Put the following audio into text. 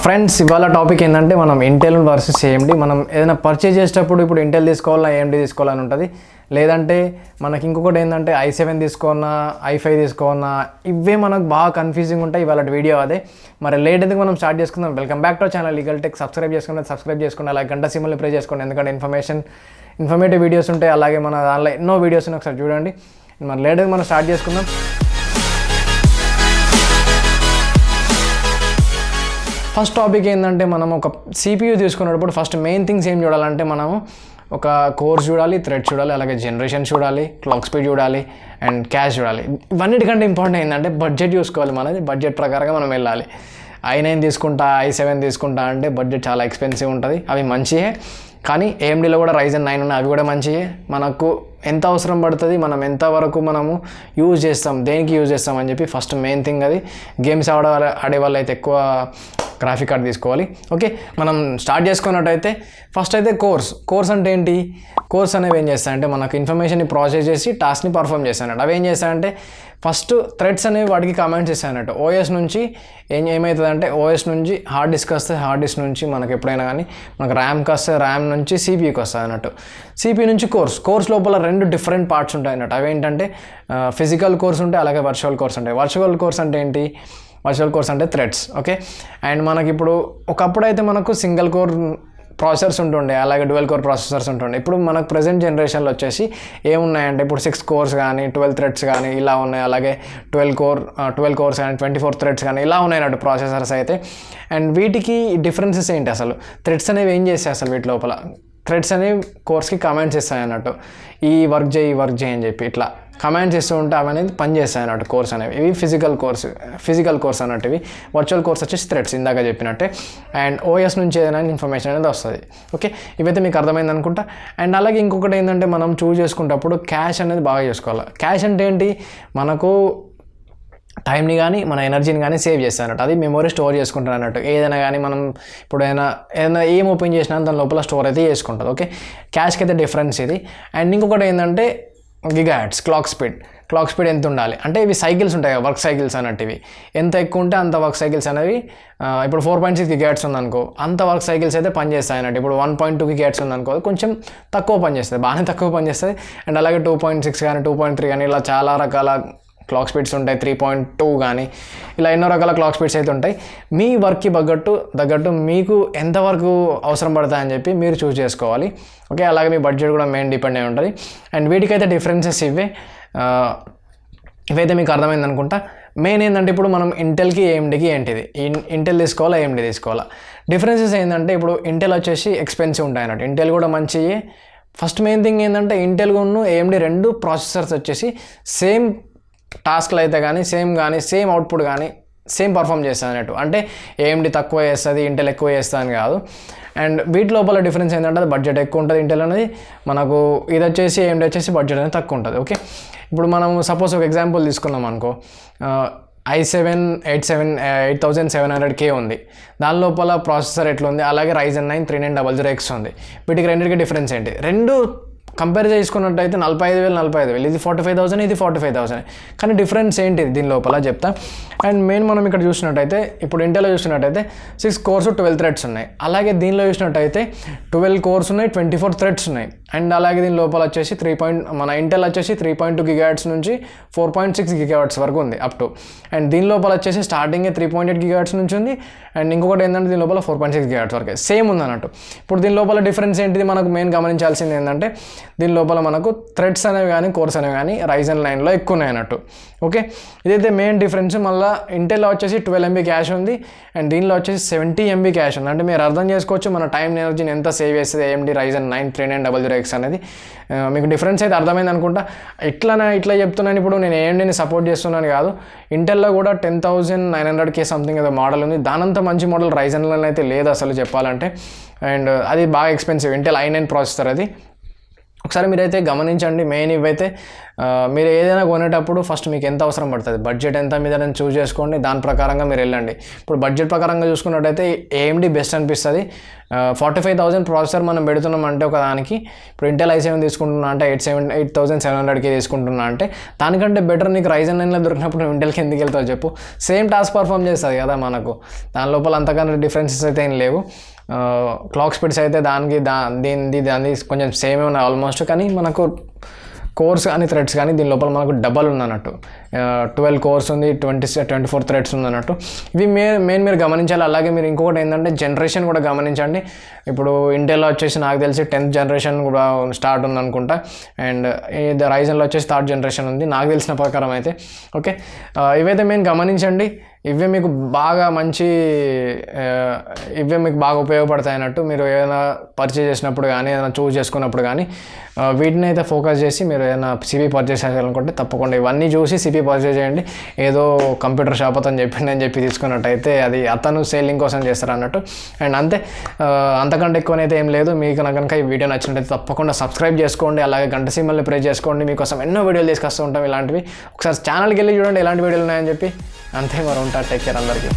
Friends ఇవాళ topic ఏంటంటే మనం ఇంటెల్ వర్సెస్ ఏఎండి. మనం ఏదైనా పర్చేజ్ చేసేటప్పుడు ఇప్పుడు ఇంటెల్ తీసుకోవాలా ఏఎండి తీసుకోవాలని ఉంటుంది. లేదంటే మనకి ఇంకొకటి ఏంటంటే i7 తీసుకోవాలన్నా i5 తీసుకోవాలన్నా ఇవే మనకు బాగా కన్ఫ్యూజింగ్ ఉంటాయి. ఇవాళ వీడియో అదే. మరి లేట్ ఎందుకు మనం స్టార్ట్ చేసుకుందాం. Welcome back to channel legal tech. Subscribe చేసుకోండి అలాగే గంట సింబల్ని ప్రెస్ చేసుకోండి, ఎందుకంటే ఇన్ఫర్మేటివ్ వీడియోస్ ఉంటాయి. అలాగే మన దానిలో ఎన్నో వీడియోస్ ఒకసారి చూడండి. మరి లేట్ ఎందుకు మనం స్టార్ట్ చేసుకుందాం. ఫస్ట్ టాపిక్ ఏంటంటే మనం ఒక CPU తీసుకున్నప్పుడు ఫస్ట్ మెయిన్ థింగ్స్ ఏం చూడాలంటే మనము ఒక కోర్స్ చూడాలి, థ్రెడ్ చూడాలి, అలాగే జనరేషన్ చూడాలి, క్లాక్ స్పీడ్ చూడాలి అండ్ క్యాష్ చూడాలి. ఇవన్నిటికంటే ఇంపార్టెంట్ ఏంటంటే బడ్జెట్ చూసుకోవాలి. మనది బడ్జెట్ ప్రకారంగా మనం వెళ్ళాలి. i9 తీసుకుంటా i7 తీసుకుంటా అంటే బడ్జెట్ చాలా ఎక్స్పెన్సివ్ ఉంటుంది. అవి మంచియే, కానీ AMDలో కూడా Ryzen 9 ఉన్నాయి, అవి కూడా మంచియే. మనకు ఎంత అవసరం పడుతుంది, మనం ఎంతవరకు మనము యూజ్ చేస్తాం, దేనికి యూజ్ చేస్తాం అని చెప్పి ఫస్ట్ మెయిన్ థింగ్ అది. గేమ్స్ ఆడే వాళ్ళు అయితే ఎక్కువ గ్రాఫిక్ కార్డ్ తీసుకోవాలి. ఓకే, మనం స్టార్ట్ చేసుకున్నట్టయితే ఫస్ట్ అయితే కోర్స్ అంటే ఏంటి? కోర్స్ అనేవి ఏం చేస్తాయంటే మనకు ఇన్ఫర్మేషన్ని ప్రాసెస్ చేసి టాస్క్ని పర్ఫామ్ చేస్తాయన్నట్టు. అవి ఏం చేస్తాయంటే ఫస్ట్ థ్రెడ్స్ అనేవి వాటికి కమాండ్స్ ఇస్తాయన్నట్టు. ఓఎస్ నుంచి ఏమవుతుందంటే ఓఎస్ నుంచి హార్డ్ డిస్క్ వస్తే హార్డ్ డిస్క్ నుంచి మనకు ఎప్పుడైనా కానీ మనకు ర్యామ్కి వస్తే ర్యామ్ నుంచి CPUకి వస్తుంది అన్నట్టు. CPU నుంచి కోర్స్ లోపల రెండు డిఫరెంట్ పార్ట్స్ ఉంటాయి అన్నట్టు. అవి ఏంటంటే ఫిజికల్ కోర్స్ ఉంటాయి, అలాగే వర్చువల్ కోర్స్ ఉంటాయి. వర్చువల్ కోర్స్ అంటే ఏంటి? వర్చువల్ కోర్స్ అంటే థ్రెడ్స్. ఓకే, అండ్ మనకి ఇప్పుడు ఒకప్పుడు అయితే మనకు సింగిల్ కోర్ ప్రాసెసర్స్ ఉంటుండే, అలాగే డ్యువల్ కోర్ ప్రాసెసర్స్ ఉంటుండే. ఇప్పుడు మనకు ప్రజెంట్ జనరేషన్లో వచ్చేసి ఏమున్నాయంటే ఇప్పుడు 6 కోర్స్ కానీ 12 థ్రెడ్స్ కానీ ఇలా ఉన్నాయి, అలాగే 12 కోర్స్ కానీ 24 థ్రెడ్స్ కానీ ఇలా ఉన్నాయి అన్నట్టు ప్రాసెసర్స్ అయితే. అండ్ వీటికి డిఫరెన్సెస్ ఏంటి అసలు? థ్రెడ్స్ అనేవి ఏం చేస్తాయి అసలు? వీటి లోపల థ్రెడ్స్ అనేవి కోర్స్కి కమాండ్స్ ఇస్తాయి అన్నట్టు. ఈ వర్క్ చేయి అని చెప్పి ఇట్లా కమాండ్స్ ఇస్తూ ఉంటే అవి అనేది పనిచేస్తాయి అన్నట్టు. కోర్స్ అనేవి ఇవి ఫిజికల్ కోర్స్ అన్నట్టు. ఇవి వర్చువల్ కోర్స్ వచ్చేసి థ్రెడ్స్ ఇందాక చెప్పినట్టే. అండ్ OS నుంచి ఏదైనా ఇన్ఫర్మేషన్ అనేది వస్తుంది. ఓకే, ఇవైతే మీకు అర్థమైంది అనుకుంటా. అండ్ అలాగే ఇంకొకటి ఏంటంటే మనం చూస్ చేసుకునేటప్పుడు క్యాష్ అనేది బాగా చేసుకోవాలి. క్యాష్ అంటే ఏంటి? మనకు టైంని కానీ మన ఎనర్జీని కానీ సేవ్ చేస్తాను అన్నట్టు. అది మెమొరీ స్టోర్ చేసుకుంటాను అన్నట్టు. ఏదైనా కానీ మనం ఇప్పుడు ఏదైనా ఏం ఓపెన్ చేసినా దాని లోపల స్టోర్ అయితే చేసుకుంటుంది. ఓకే, క్యాష్కి అయితే డిఫరెన్స్ ఇది. అండ్ ఇంకొకటి ఏంటంటే గిగాహెర్ట్జ్ క్లాక్ స్పీడ్ ఎంత ఉండాలి అంటే ఇవి సైకిల్స్ ఉంటాయి కదా, వర్క్ సైకిల్స్ అన్నట్టు. ఇవి ఎంత ఎక్కువ ఉంటే అంత వర్క్ సైకిల్స్ అనేవి ఇప్పుడు 4.6 గిగాహెర్ట్జ్ ఉందనుకో, అంత వర్క్ సైకిల్స్ అయితే పనిచేస్తాయి అన్నట్టు. ఇప్పుడు 1.2 గిగాహెర్ట్జ్ ఉందనుకో, కొంచెం తక్కువ పనిచేస్తుంది, బాగానే తక్కువ పనిచేస్తుంది. అండ్ అలాగే 2.6 కానీ 2.3 కానీ ఇలా చాలా రకాల క్లాక్ స్పీడ్స్ ఉంటాయి. 3.2 కానీ ఇలా ఎన్నో రకాల క్లాక్ స్పీడ్స్ అయితే ఉంటాయి. మీ వర్క్కి తగ్గట్టు మీకు ఎంతవరకు అవసరం పడతాయని చెప్పి మీరు చూస్ చేసుకోవాలి. ఓకే, అలాగే మీ బడ్జెట్ కూడా మెయిన్ డిపెండ్ అయి ఉంటుంది. అండ్ వీటికైతే డిఫరెన్సెస్ ఇవైతే మీకు అర్థమైంది అనుకుంటా. మెయిన్ ఏంటంటే ఇప్పుడు మనం ఇంటెల్కి AMDకి ఏంటిది, ఇంటెల్ తీసుకోవాలా AMD తీసుకోవాలా? డిఫరెన్సెస్ ఏంటంటే ఇప్పుడు ఇంటెల్ వచ్చేసి ఎక్స్పెన్సివ్ ఉంటాయి అన్నట్టు, ఇంటెల్ కూడా మంచియే. ఫస్ట్ మెయిన్ థింగ్ ఏంటంటే ఇంటెల్ AMD రెండు ప్రాసెసర్స్ వచ్చేసి సేమ్ టాస్క్లు అయితే కానీ సేమ్ అవుట్పుట్ కానీ సేమ్ పర్ఫామ్ చేస్తుంది అన్నట్టు. అంటే AMD తక్కువ చేస్తుంది, ఇంటెల్ ఎక్కువ చేస్తుంది అని కాదు. అండ్ వీటి లోపల డిఫరెన్స్ ఏంటంటే అది బడ్జెట్ ఎక్కువ ఉంటుంది. ఇంటెల్ అనేది మనకు ఇది వచ్చేసి AMD వచ్చేసి బడ్జెట్ అనేది తక్కువ ఉంటుంది. ఓకే, ఇప్పుడు మనం సపోజ్ ఒక ఎగ్జాంపుల్ తీసుకున్నాం అనుకో, i7 8700K ఉంది, దాని లోపల ప్రాసెసర్ ఎట్లుంది, అలాగే Ryzen 9 3900X ఉంది. వీటికి రెండింటికి డిఫరెన్స్ ఏంటి? రెండు కంపేర్ చేసుకున్నట్టయితే 45,000 ఇది 45,000 ఇది 45,000. కానీ డిఫరెన్స్ ఏంటి దీని లోపల చెప్తా. అండ్ మెయిన్ మనం ఇక్కడ చూసినట్టయితే ఇప్పుడు ఇంటెల్లో చూసినట్టయితే 6 కోర్స్ 12 థ్రెడ్స్ ఉన్నాయి. అలాగే దీనిలో చూసినట్టయితే 12 కోర్స్ ఉన్నాయి, 24 థ్రెడ్స్ ఉన్నాయి. అండ్ అలాగే దీని లోపల వచ్చేసి మన ఇంటెల్ వచ్చేసి 3.2 గిగాహెర్ట్జ్ నుంచి 4.6 గిగాహెర్ట్జ్ వరకు ఉంది అప్ టు. అండ్ దీని లోపల వచ్చేసి స్టార్టింగ్ 3.8 గిగాహెర్ట్జ్ నుంచి ఉంది. అండ్ ఇంకొకటి ఏంటంటే దీని లోపల 4.6 గిగాహెర్ట్జ్ వరకు సేమ్ ఉంది అన్నట్టు. ఇప్పుడు దీని లోపల డిఫరెన్స్ ఏంటిది మనకు మెయిన్ గమనించాల్సింది ఏంటంటే దీని లోపల మనకు థ్రెడ్స్ అనేవి కానీ కోర్స్ అనేవి కానీ Ryzen 9లో ఎక్కువ ఉన్నాయి అన్నట్టు. ఓకే, ఇదైతే మెయిన్ డిఫరెన్స్. మళ్ళీ ఇంటెల్లో వచ్చేసి 12 MB క్యాష్ ఉంది అండ్ దీనిలో వచ్చేసి 70 MB క్యాష్ ఉంది. అంటే మీరు అర్థం చేసుకోవచ్చు మన టైం ఎనర్జీని ఎంత సేవ్ చేస్తుంది AMD Ryzen 9 3900X అనేది. మీకు డిఫరెన్స్ అయితే అర్థమైంది అనుకుంటా. ఇట్లా చెప్తున్నాను. ఇప్పుడు నేను AMDని సపోర్ట్ చేస్తున్నాను కాదు, ఇంటెల్లో కూడా 10,900K సంథింగ్ ఏదో మోడల్ ఉంది. దానంత మంచి మోడల్ Ryzen 9 అయితే లేదు అసలు చెప్పాలంటే. అండ్ అది బాగా ఎక్స్పెన్సివ్ ఇంటెల్ i9 ప్రాసెసర్ అది. ఒకసారి మీరైతే గమనించండి. మెయిన్ ఇవైతే మీరు ఏదైనా కొనేటప్పుడు ఫస్ట్ మీకు ఎంత అవసరం పడుతుంది, బడ్జెట్ ఎంత మీద చూస్ చేసుకోండి, దాని ప్రకారంగా మీరు వెళ్ళండి. ఇప్పుడు బడ్జెట్ ప్రకారంగా చూసుకున్నట్టయితే AMD బెస్ట్ అనిపిస్తుంది. 45,000 ప్రాసెసర్ మనం పెడుతున్నాం అంటే ఒక దానికి, ఇప్పుడు ఇంటెల్ i7 తీసుకుంటున్నా అంటే 8,700కి తీసుకుంటున్నా అంటే దానికంటే బెటర్ నీకు Ryzen 9లో దొరికినప్పుడు నువ్వు ఇంటెల్కి ఎందుకు వెళ్తావు చెప్పు. సేమ్ టాస్క్ పర్ఫామ్ చేస్తుంది కదా మనకు, దాని లోపల అంతకన్నా డిఫరెన్సెస్ అయితే ఏం లేవు. క్లాక్ స్పీడ్స్ అయితే దాని కొంచెం సేమే ఉన్నాయి ఆల్మోస్ట్, కానీ మనకు కోర్స్ కానీ థ్రెడ్స్ కానీ దీని లోపల మనకు డబల్ ఉందన్నట్టు. 12 కోర్స్ ఉంది, 24 థ్రెడ్స్ ఉందన్నట్టు. ఇవి మీరు గమనించాలి. అలాగే మీరు ఇంకొకటి ఏంటంటే జనరేషన్ కూడా గమనించండి. ఇప్పుడు ఇంటెల్లో వచ్చేసి నాకు తెలిసి 10th జనరేషన్ కూడా స్టార్ట్ ఉంది అనుకుంటా, అండ్ ఇది Ryzenలో వచ్చేసి 3rd జనరేషన్ ఉంది నాకు తెలిసిన ప్రకారం అయితే. ఓకే, ఇవైతే మేము గమనించండి. ఇవే మీకు బాగా ఉపయోగపడతాయి అన్నట్టు. మీరు ఏదైనా పర్చేజ్ చేసినప్పుడు కానీ ఏదైనా చూస్ చేసుకున్నప్పుడు కానీ వీటిని అయితే ఫోకస్ చేసి మీరు ఏదైనా సిపి పర్చేస్ చేయాలనుకుంటే తప్పకుండా ఇవన్నీ చూసి సిపి పర్చేజ్ చేయండి. ఏదో కంప్యూటర్ షాప్ అతను చెప్పిండని చెప్పి తీసుకున్నట్టయితే అది అతను సేలింగ్ కోసం చేస్తారు అన్నట్టు. అండ్ అంతే, అంతకంటే ఎక్కువనైతే ఏం లేదు. మీకు కనుక ఈ వీడియో నచ్చినట్టయితే తప్పకుండా సబ్స్క్రైబ్ చేసుకోండి, అలాగే గంట సింబల్ని ప్రెస్ చేసుకోండి. మీకోసం ఎన్నో వీడియోలు తీసుకొస్తూ ఉంటాం ఇలాంటివి. ఒకసారి ఛానల్కి వెళ్ళి చూడండి ఎలాంటి వీడియోలు ఉన్నాయని చెప్పి. అంతే, మరి ఉంటా. టేక్ కేర్ అందరికీ.